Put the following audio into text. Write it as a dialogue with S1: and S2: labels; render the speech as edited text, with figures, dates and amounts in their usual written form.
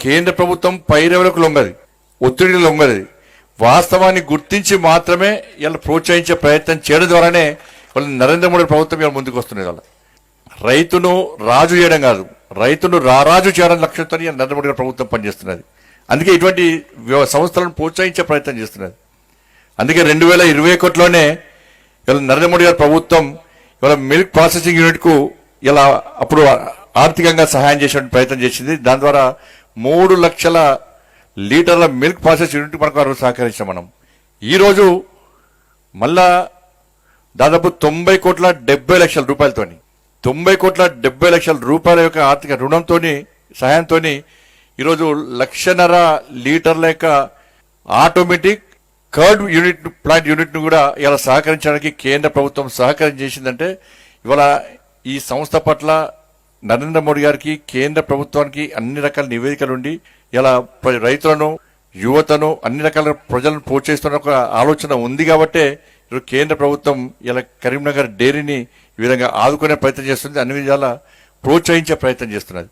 S1: కేంద్ర ప్రభుత్వం పైరవులకు లొంగది, ఒత్తిడికి లొంగది. వాస్తవాన్ని గుర్తించి మాత్రమే ఇలా ప్రోత్సహించే ప్రయత్నం చేయడం ద్వారానే వాళ్ళు నరేంద్ర మోడీ ప్రభుత్వం ఇలా ముందుకు వస్తున్నది. వాళ్ళ రైతును రాజు చేయడం కాదు, రైతును రారాజు చేయడం లక్ష్యంతో నరేంద్ర మోడీ ప్రభుత్వం పనిచేస్తున్నది. అందుకే ఇటువంటి సంస్థలను ప్రోత్సహించే ప్రయత్నం చేస్తున్నది. అందుకే 2021లోనే ఇలా నరేంద్ర మోడీ గారి ప్రభుత్వం ఇవాళ మిల్క్ ప్రాసెసింగ్ యూనిట్కు ఇలా అప్పుడు ఆర్థికంగా సహాయం చేసే ప్రయత్నం చేసింది. దాని ద్వారా 3 లక్షల లీటర్ల మిల్క్ ప్రాసెస్ యూనిట్ మనకు సహకరించాం. మనం ఈరోజు మళ్ళా దాదాపు 90,70,00,000 రూపాయలతోని 90,70,00,000 రూపాయల యొక్క ఆర్థిక రుణంతో సహాయంతో ఈరోజు 1,50,000 లీటర్ల యొక్క ఆటోమేటిక్ కర్డ్ యూనిట్ ప్లాంట్ యూనిట్ను కూడా ఇలా సహకరించడానికి కేంద్ర ప్రభుత్వం సహకారం చేసిందంటే ఇవాళ ఈ సంస్థ పట్ల నరేంద్ర మోడీ గారికి కేంద్ర ప్రభుత్వానికి అన్ని రకాల నివేదికలు ఉండి ఇలా రైతులను యువతను అన్ని రకాల ప్రజలను ప్రోత్సహిస్తున్న ఒక ఆలోచన ఉంది కాబట్టే ఈరోజు కేంద్ర ప్రభుత్వం ఇలా కరీంనగర్ డైరీని ఈ విధంగా ఆదుకునే ప్రయత్నం చేస్తుంది, అన్ని విధాలా ప్రోత్సహించే ప్రయత్నం చేస్తున్నది.